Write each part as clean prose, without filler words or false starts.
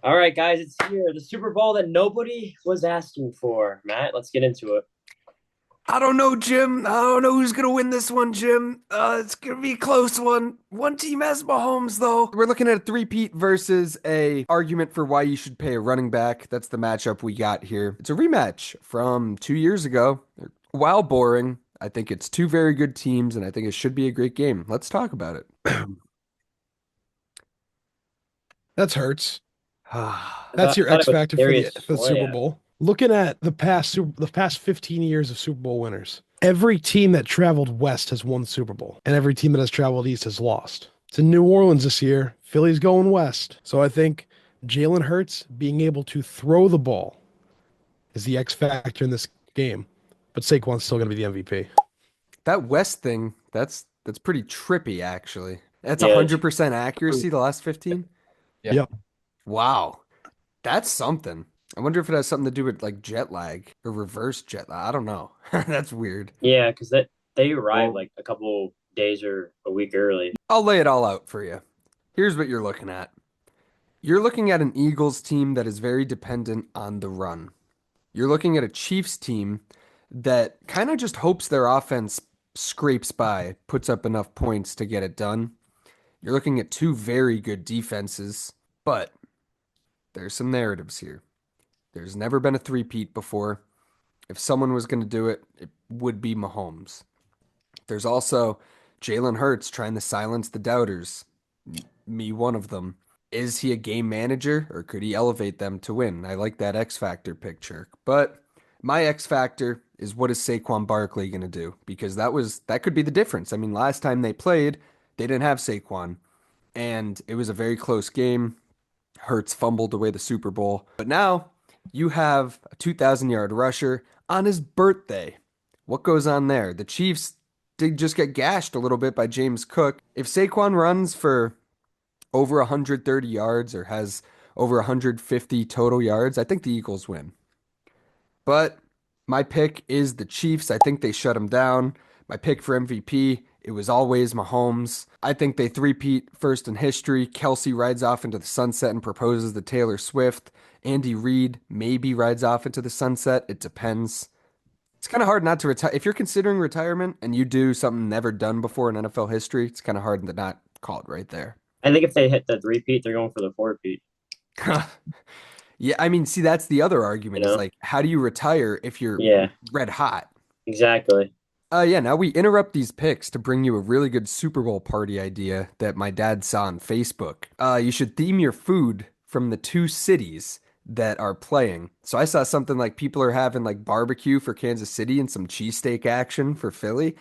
All right, guys, it's here. The Super Bowl that nobody was asking for. Matt, let's get into it. I don't know, Jim. I don't know who's gonna win this one, Jim. It's gonna be a close one. One team has Mahomes, though. We're looking at a three-peat versus a argument for why you should pay a running back. That's the matchup we got here. It's a rematch from 2 years ago. While boring, I think it's two very good teams, and I think it should be a great game. Let's talk about it. That's Hurts. I That's thought, your I thought X it was factor for the Darius for the Super Slay. Bowl. Looking at the past 15 years of Super Bowl winners, every team that traveled west has won the Super Bowl, and every team that has traveled east has lost. It's in New Orleans this year. Philly's going west, so I think Jalen Hurts being able to throw the ball is the X factor in this game. But Saquon's still going to be the MVP. That West thing, that's pretty trippy, actually. That's Yeah, it's 100% accuracy the last 15. Yeah. Yep. Wow. That's something. I wonder if it has something to do with like jet lag or reverse jet lag. I don't know. That's weird. yeah, because they arrived Well, like a couple days or a week early. I'll lay it all out for you. Here's what you're looking at. You're looking at an Eagles team that is very dependent on the run. You're looking at a Chiefs team that kind of just hopes their offense scrapes by, puts up enough points to get it done. You're looking at two very good defenses, but there's some narratives here. There's never been a three-peat before. If someone was going to do it, it would be Mahomes. There's also Jalen Hurts trying to silence the doubters. Me, one of them. Is he a game manager or could he elevate them to win? I like that X Factor picture. But my X Factor is what is Saquon Barkley going to do? Because that could be the difference. I mean, last time they played, they didn't have Saquon and it was a very close game. Hurts fumbled away the Super Bowl. But now you have a 2,000-yard rusher on his birthday. What goes on there? The Chiefs did just get gashed a little bit by James Cook. If Saquon runs for over 130 yards or has over 150 total yards, I think the Eagles win. But my pick is the Chiefs. I think they shut them down. My pick for MVP, it was always Mahomes. I think they three-peat first in history. Kelsey rides off into the sunset and proposes to Taylor Swift. Andy Reid maybe rides off into the sunset. It depends. It's kind of hard not to retire. If you're considering retirement and you do something never done before in NFL history, it's kind of hard to not call it right there. I think if they hit the three-peat, they're going for the four-peat. Yeah, I mean, see, that's the other You argument is know? like, how do you retire if you're Yeah, red hot? exactly. Yeah, now we interrupt these picks to bring you a really good Super Bowl party idea that my dad saw on Facebook. You should theme your food from the two cities that are playing. So I saw something like people are having like barbecue for Kansas City and some cheesesteak action for Philly.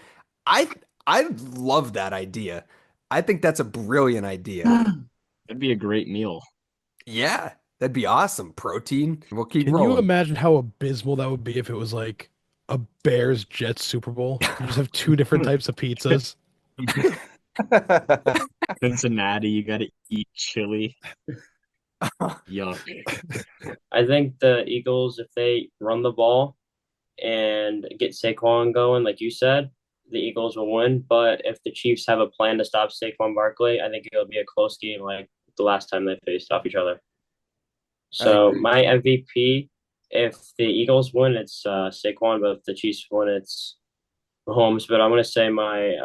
I I love that idea. I think that's a brilliant idea. that'd be a great meal. Yeah, that'd be awesome. Protein. We'll keep Can you rolling. imagine how abysmal that would be if it was like a Bears Jets Super Bowl? You just have two different types of pizzas. Cincinnati, you gotta eat chili. Yuck. I think the Eagles, if they run the ball and get Saquon going, like you said, the Eagles will win. But if the Chiefs have a plan to stop Saquon Barkley, I think it'll be a close game like the last time they faced off each other. I So agree. my MVP, if the Eagles win, it's Saquon, but if the Chiefs win, it's Mahomes. But I'm gonna say my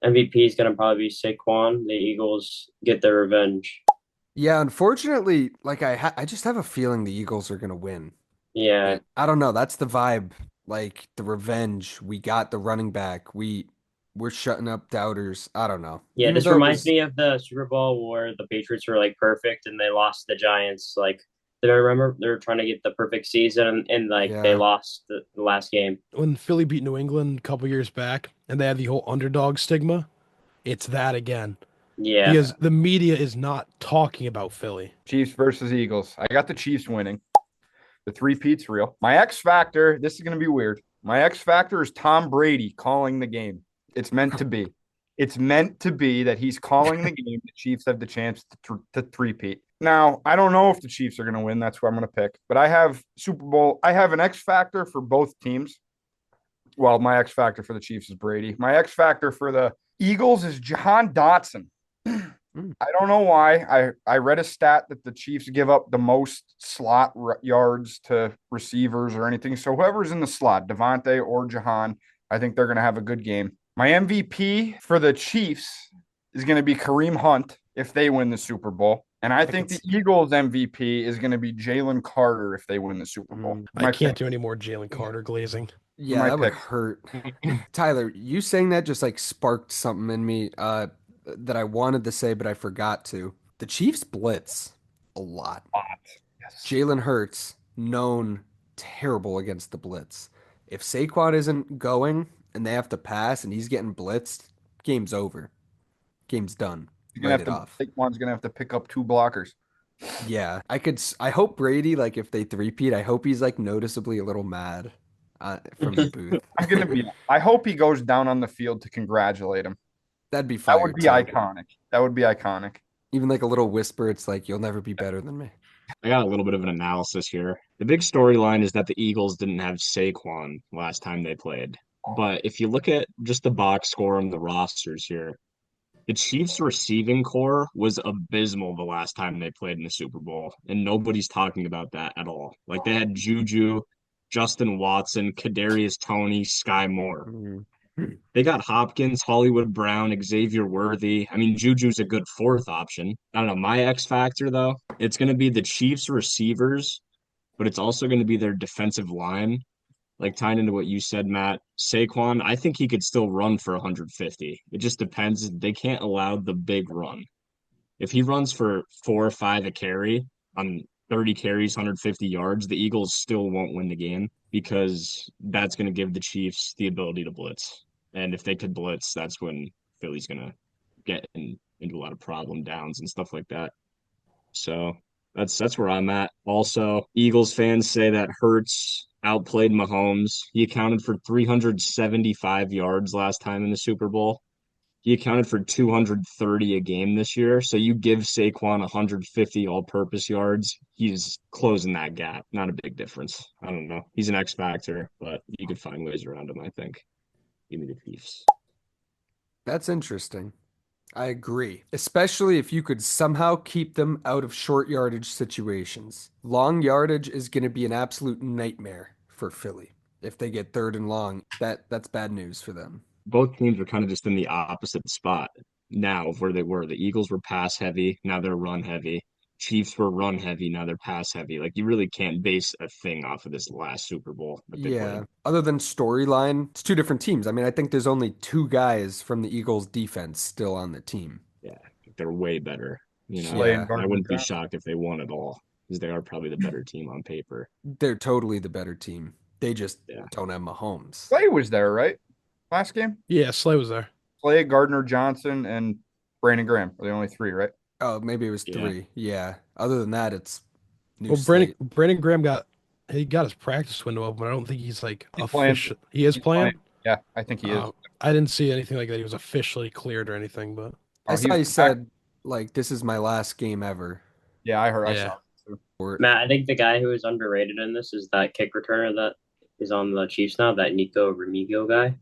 MVP is gonna probably be Saquon. The Eagles get their revenge. Yeah, unfortunately, like I just have a feeling the Eagles are gonna win. Yeah, And I don't know, that's the vibe. Like the revenge. We got the running back. We're shutting up doubters. I don't know. yeah. Even This though it reminds was me of the Super Bowl where the Patriots were like perfect and they lost the Giants. Like, did I remember they were trying to get the perfect season and like they yeah. lost the last game? When Philly beat New England a couple years back and they had the whole underdog stigma, it's that again. Yeah, Because the media is not talking about Philly. Chiefs versus Eagles. I got the Chiefs winning. The three-peat's real. My X factor, this is going to be weird. My X factor is Tom Brady calling the game. It's meant to be. It's meant to be that he's calling the game. The Chiefs have the chance to three-peat. Now, I don't know if the Chiefs are going to win. That's who I'm going to pick. But I have Super Bowl. I have an X factor for both teams. Well, my X factor for the Chiefs is Brady. My X factor for the Eagles is Jahan Dotson. I don't know why. I read a stat that the Chiefs give up the most slot yards to receivers or anything. So whoever's in the slot, Devontae or Jahan, I think they're going to have a good game. My MVP for the Chiefs is going to be Kareem Hunt if they win the Super Bowl. And I think the Eagles MVP is going to be Jalen Carter if they win the Super Bowl. I can't do any more Jalen Carter glazing. Yeah, that would hurt. Tyler, you saying that just like sparked something in me that I wanted to say, but I forgot to. The Chiefs blitz a lot. Yes. Jalen Hurts, known terrible against the blitz. If Saquon isn't going and they have to pass and he's getting blitzed, game's over. Game's done. Write it off. Saquon's going to have to pick up 2 blockers. Yeah, I hope Brady, like if they three-peat, I hope he's like noticeably a little mad from the booth. I hope he goes down on the field to congratulate him. That'd be fire. That would be iconic. That would be iconic. Even like a little whisper, it's like, you'll never be better than me. I got a little bit of an analysis here. The big storyline is that the Eagles didn't have Saquon last time they played. But if you look at just the box score and the rosters here, the Chiefs' receiving core was abysmal the last time they played in the Super Bowl, and nobody's talking about that at all. Like they had Juju, Justin Watson, Kadarius Toney, Sky Moore. They got Hopkins, Hollywood Brown, Xavier Worthy. I mean, Juju's a good 4th option. I don't know. My X factor, though, it's going to be the Chiefs receivers, but it's also going to be their defensive line. Like tying into what you said, Matt, Saquon, I think he could still run for 150. It just depends. They can't allow the big run. If he runs for 4 or 5 a carry on 30 carries, 150 yards, the Eagles still won't win the game because that's going to give the Chiefs the ability to blitz. And if they could blitz, that's when Philly's going to get into a lot of problem downs and stuff like that. So that's where I'm at. Also, Eagles fans say that Hurts outplayed Mahomes. He accounted for 375 yards last time in the Super Bowl. He accounted for 230 a game this year. So you give Saquon 150 all-purpose yards, he's closing that gap. Not a big difference. I don't know. He's an X factor, but you could find ways around him, I think. Give me the Chiefs. That's interesting. I agree, especially if you could somehow keep them out of short yardage situations. Long yardage is going to be an absolute nightmare for Philly. If they get 3rd and long, that's bad news for them. Both teams are kind of just in the opposite spot now of where they were. The Eagles were pass heavy, now they're run heavy. Chiefs were run heavy, now they're pass heavy. Like you really can't base a thing off of this last Super Bowl that they played. Other than storyline, it's 2 different teams. I mean, I think there's only 2 guys from the Eagles defense still on the team. Yeah, they're way better. You know, Yeah. I wouldn't be shocked if they won it all because they are probably the better team on paper. They're totally the better team. They just don't have Mahomes. Slay was there, right? Last game? Yeah, Slay was there. Slay, Gardner Johnson, and Brandon Graham are the only 3, right? Oh, maybe it was 3. Yeah. Other than that, it's new Brandon Graham got his practice window open, but I don't think he's like official. He is playing? Yeah, I think he is. I didn't see anything like that. He was officially cleared or anything, but I saw he said like this is my last game ever. Yeah, I heard. I saw it too. Matt, I think the guy who is underrated in this is that kick returner that is on the Chiefs now, that Nico Remigio guy.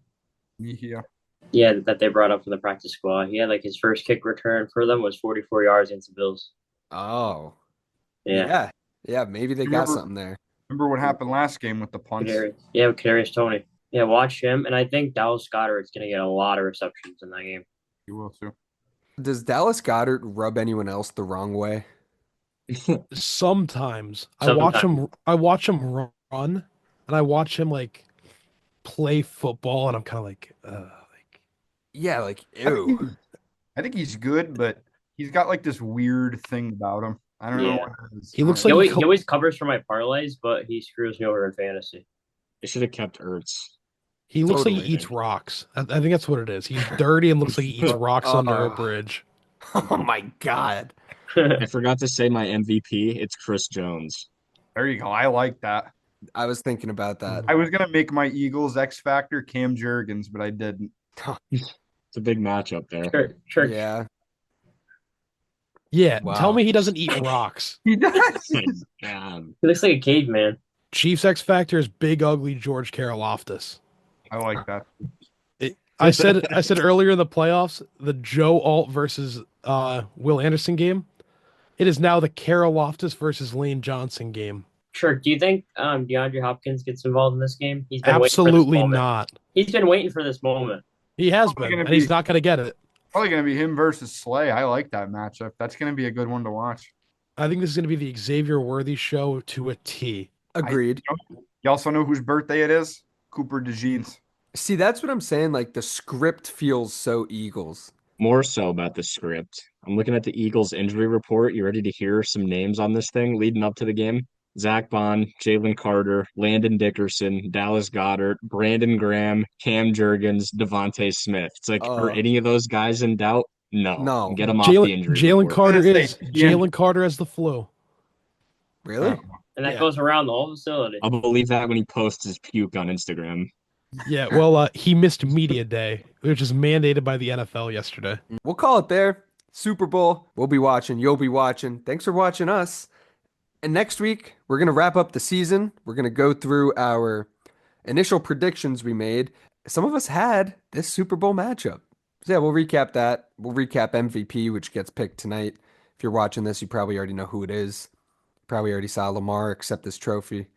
Yeah, that they brought up from the practice squad. He had like his first kick return for them was 44 yards against the Bills. Oh. Yeah. Yeah, maybe they got something there. Remember what happened last game with the punts? Yeah, with Kadarius Toney. Yeah, watch him. And I think Dallas Goedert's going to get a lot of receptions in that game. You will too. Does Dallas Goedert rub anyone else the wrong way? Sometimes. I watch him run, and I watch him like play football, and I'm kind of like, yeah, like ew. I think he's good, but he's got like this weird thing about him. I don't know what it is. He looks like he always covers for my parlays, but he screws me over in fantasy. They should have kept Ertz. He looks like he eats rocks. I think that's what it is. He's dirty and looks like he eats rocks under a bridge. Oh my God. I forgot to say my MVP. It's Chris Jones. There you go. I like that. I was thinking about that. I was going to make my Eagles X Factor Cam Jurgens, but I didn't. It's a big matchup there. Sure. Yeah. Yeah. Wow. Tell me he doesn't eat rocks. He does. He looks like a caveman. Chiefs X Factor is big, ugly George Karlaftis. I like that. I said earlier in the playoffs, the Joe Alt versus Will Anderson game. It is now the Carol Loftus versus Lane Johnson game. Sure. Do you think DeAndre Hopkins gets involved in this game? He's been waiting for this Absolutely moment. not. He's been waiting for this moment. He has Probably been, gonna and he's be not going to get it. probably gonna be him versus Slay. I like that matchup. That's gonna be a good one to watch. I think this is going to be the Xavier Worthy show to a T. Agreed. You also know whose birthday it is? Cooper DeJeans. See, that's what I'm saying. Like the script feels so Eagles. More so about the script. I'm looking at the Eagles injury report. You ready to hear some names on this thing leading up to the game? Zach Bond, Jalen Carter, Landon Dickerson, Dallas Goddard, Brandon Graham, Cam Jurgens, Devontae Smith. It's like, are any of those guys in doubt? No. No. Get them off Jalen the injury Jalen report. Carter Gonna is say, yeah. Jalen Carter has the flu. Really? And that Yeah. goes around the whole facility. I'll believe that when he posts his puke on Instagram. Yeah, well, he missed media day, which is mandated by the NFL yesterday. We'll call it there. Super Bowl. We'll be watching. You'll be watching. Thanks for watching us. And next week, we're going to wrap up the season. We're going to go through our initial predictions we made. Some of us had this Super Bowl matchup. So yeah, we'll recap that. We'll recap MVP, which gets picked tonight. If you're watching this, you probably already know who it is. Probably already saw Lamar accept this trophy.